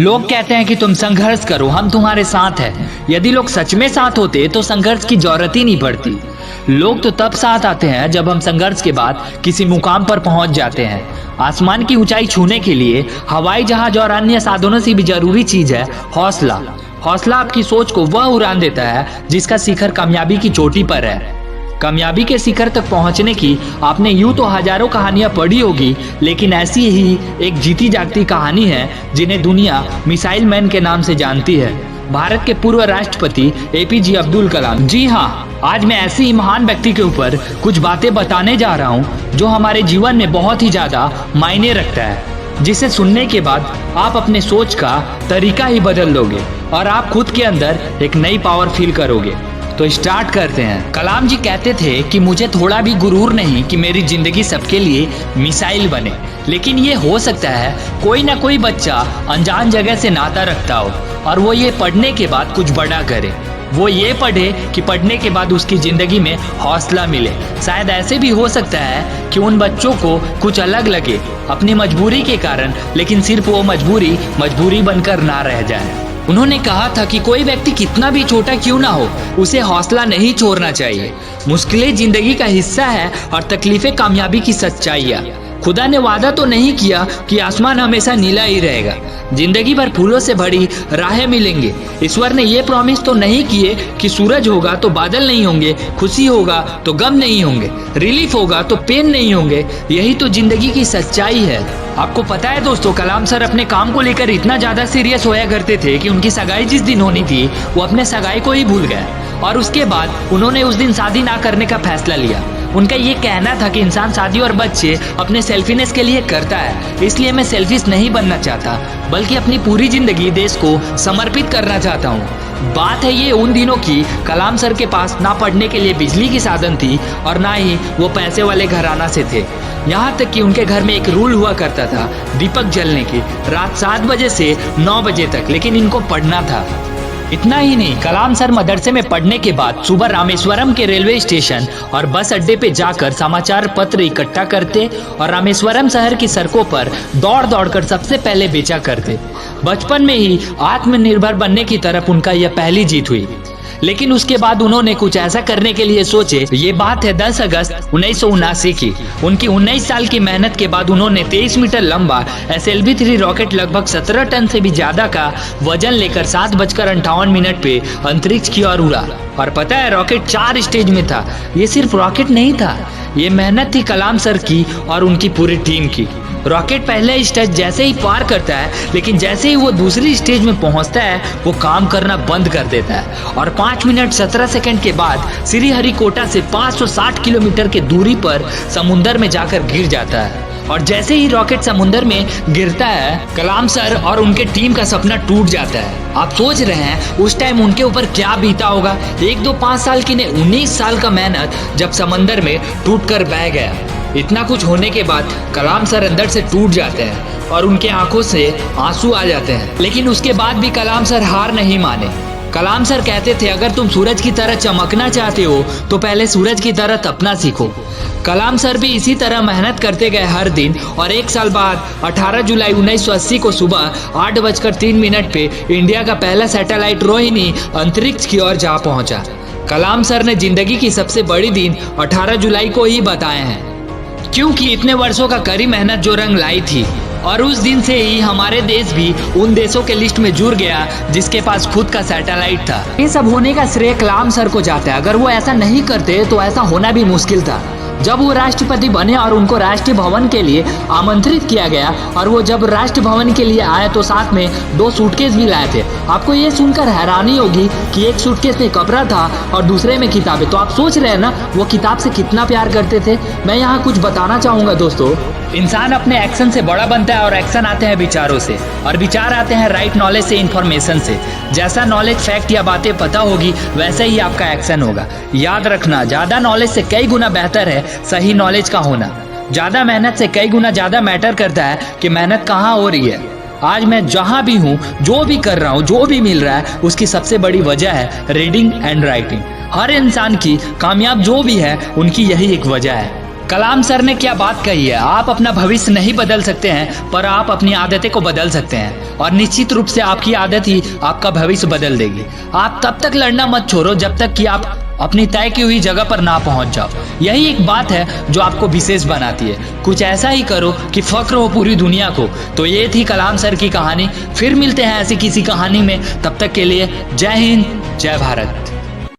लोग कहते हैं कि तुम संघर्ष करो, हम तुम्हारे साथ हैं। यदि लोग सच में साथ होते तो संघर्ष की जरूरत ही नहीं पड़ती। लोग तो तब साथ आते हैं जब हम संघर्ष के बाद किसी मुकाम पर पहुंच जाते हैं। आसमान की ऊंचाई छूने के लिए हवाई जहाज और अन्य साधनों से भी जरूरी चीज है हौसला। हौसला आपकी सोच को वह उड़ान देता है जिसका शिखर कामयाबी की चोटी पर है। कामयाबी के शिखर तक पहुंचने की आपने यूं तो हजारों कहानियां पढ़ी होगी, लेकिन ऐसी ही एक जीती जागती कहानी है जिन्हें दुनिया मिसाइल मैन के नाम से जानती है। भारत के पूर्व राष्ट्रपति एपीजे अब्दुल कलाम। जी हाँ, आज मैं ऐसे ही महान व्यक्ति के ऊपर कुछ बातें बताने जा रहा हूँ जो हमारे जीवन में बहुत ही ज्यादा मायने रखता है, जिसे सुनने के बाद आप अपने सोच का तरीका ही बदल दोगे और आप खुद के अंदर एक नई पावर फील करोगे। तो स्टार्ट करते हैं। कलाम जी कहते थे कि मुझे थोड़ा भी गुरूर नहीं कि मेरी जिंदगी सबके लिए मिसाइल बने, लेकिन ये हो सकता है कोई ना कोई बच्चा अनजान जगह से नाता रखता हो और वो ये पढ़ने के बाद कुछ बड़ा करे। वो ये पढ़े कि पढ़ने के बाद उसकी जिंदगी में हौसला मिले। शायद ऐसे भी हो सकता है कि उन बच्चों को कुछ अलग लगे अपनी मजबूरी के कारण, लेकिन सिर्फ वो मजबूरी बनकर ना रह जाए। उन्होंने कहा था कि कोई व्यक्ति कितना भी छोटा क्यों ना हो, उसे हौसला नहीं छोड़ना चाहिए। मुश्किलें जिंदगी का हिस्सा है और तकलीफें कामयाबी की सच्चाई है। खुदा ने वादा तो नहीं किया कि आसमान हमेशा नीला ही रहेगा, जिंदगी भर फूलों से भरी राहें मिलेंगे। ईश्वर ने ये प्रॉमिस तो नहीं किए कि सूरज होगा तो बादल नहीं होंगे, खुशी होगा तो गम नहीं होंगे, रिलीफ होगा तो पेन नहीं होंगे। यही तो जिंदगी की सच्चाई है। आपको पता है दोस्तों, कलाम सर अपने काम को लेकर इतना ज्यादा सीरियस होया करते थे कि उनकी सगाई जिस दिन होनी थी वो अपने सगाई को ही भूल गए और उसके बाद उन्होंने उस दिन शादी ना करने का फैसला लिया। उनका ये कहना था कि इंसान शादी और बच्चे अपने सेल्फीनेस के लिए करता है, इसलिए मैं सेल्फिश नहीं बनना चाहता, बल्कि अपनी पूरी जिंदगी देश को समर्पित करना चाहता हूँ। बात है ये उन दिनों की, कलाम सर के पास ना पढ़ने के लिए बिजली की साधन थी और ना ही वो पैसे वाले घराना से थे। यहाँ तक कि उनके घर में एक रूल हुआ करता था दीपक जलने की, रात 7 बजे से 9 बजे तक, लेकिन इनको पढ़ना था। इतना ही नहीं, कलाम सर मदरसे में पढ़ने के बाद सुबह रामेश्वरम के रेलवे स्टेशन और बस अड्डे पे जाकर समाचार पत्र इकट्ठा करते और रामेश्वरम शहर की सड़कों पर दौड़ दौड़ कर सबसे पहले बेचा करते। बचपन में ही आत्मनिर्भर बनने की तरफ उनका यह पहली जीत हुई, लेकिन उसके बाद उन्होंने कुछ ऐसा करने के लिए सोचे। ये बात है 10 अगस्त 1979 की। उनकी 19 साल की मेहनत के बाद उन्होंने 23 मीटर लंबा SLV-3 रॉकेट लगभग 17 टन से भी ज्यादा का वजन लेकर 7:58 पे अंतरिक्ष की ओर उड़ा। और पता है, रॉकेट 4 स्टेज में था। ये सिर्फ रॉकेट नहीं था, ये मेहनत थी कलाम सर की और उनकी पूरी टीम की। रॉकेट पहले स्टेज जैसे ही पार करता है, लेकिन जैसे ही वो दूसरी स्टेज में पहुंचता है वो काम करना बंद कर देता है और 5 मिनट 17 सेकंड के बाद श्रीहरिकोटा से 560 किलोमीटर की दूरी पर समुंदर में जाकर गिर जाता है। और जैसे ही रॉकेट समुंदर में गिरता है, कलाम सर और उनके टीम का सपना टूट जाता है। आप सोच रहे हैं उस टाइम उनके ऊपर क्या बीता होगा। 1, 2, 5 साल की ने 19 साल का मेहनत जब समंदर में टूट कर बह गया। इतना कुछ होने के बाद कलाम सर अंदर से टूट जाते हैं और उनके आंखों से आंसू आ जाते हैं, लेकिन उसके बाद भी कलाम सर हार नहीं माने। कलाम सर कहते थे, अगर तुम सूरज की तरह चमकना चाहते हो तो पहले सूरज की तरह तपना सीखो। कलाम सर भी इसी तरह मेहनत करते गए हर दिन और 1 साल बाद 18 जुलाई 1980 को सुबह 8:03 पे इंडिया का पहला सैटेलाइट रोहिणी अंतरिक्ष की ओर जा पहुंचा। कलाम सर ने जिंदगी की सबसे बड़ी दिन 18 जुलाई को ही बताए हैं, क्योंकि इतने वर्षों का कड़ी मेहनत जो रंग लाई थी। और उस दिन से ही हमारे देश भी उन देशों के लिस्ट में जुड़ गया जिसके पास खुद का सैटेलाइट था। ये सब होने का श्रेय कलाम सर को जाता है। अगर वो ऐसा नहीं करते तो ऐसा होना भी मुश्किल था। जब वो राष्ट्रपति बने और उनको राष्ट्रीय भवन के लिए आमंत्रित किया गया और वो जब राष्ट्रीय भवन के लिए आए तो साथ में 2 सूटकेस भी लाए थे। आपको ये सुनकर हैरानी होगी कि एक सूटकेस में कपड़ा था और दूसरे में किताबें। तो आप सोच रहे हैं ना वो किताब से कितना प्यार करते थे। मैं यहाँ कुछ बताना चाहूँगा दोस्तों, इंसान अपने एक्शन से बड़ा बनता है और एक्शन आते हैं विचारों से और विचार आते हैं राइट नॉलेज से, इन्फॉर्मेशन से। जैसा नॉलेज, फैक्ट या बातें पता होगी वैसे ही आपका एक्शन होगा। याद रखना, ज्यादा नॉलेज से कई गुना बेहतर है सही नॉलेज का होना। ज्यादा मेहनत से कई गुना ज्यादा मैटर करता है कि मेहनत कहाँ हो रही है। आज मैं जहाँ भी हूँ, जो भी कर रहा हूँ, जो भी मिल रहा है, उसकी सबसे बड़ी वजह है रीडिंग एंड राइटिंग। हर इंसान की कामयाब जो भी है उनकी यही एक वजह है। कलाम सर ने क्या बात कही है, आप अपना भविष्य नहीं बदल सकते हैं पर आप अपनी आदतें को बदल सकते हैं, और निश्चित रूप से आपकी आदत ही आपका भविष्य बदल देगी। आप तब तक लड़ना मत छोड़ो जब तक कि आप अपनी तय की हुई जगह पर ना पहुंच जाओ। यही एक बात है जो आपको विशेष बनाती है। कुछ ऐसा ही करो कि फक्र हो पूरी दुनिया को। तो ये थी कलाम सर की कहानी। फिर मिलते हैं ऐसी किसी कहानी में, तब तक के लिए जय हिंद, जय भारत।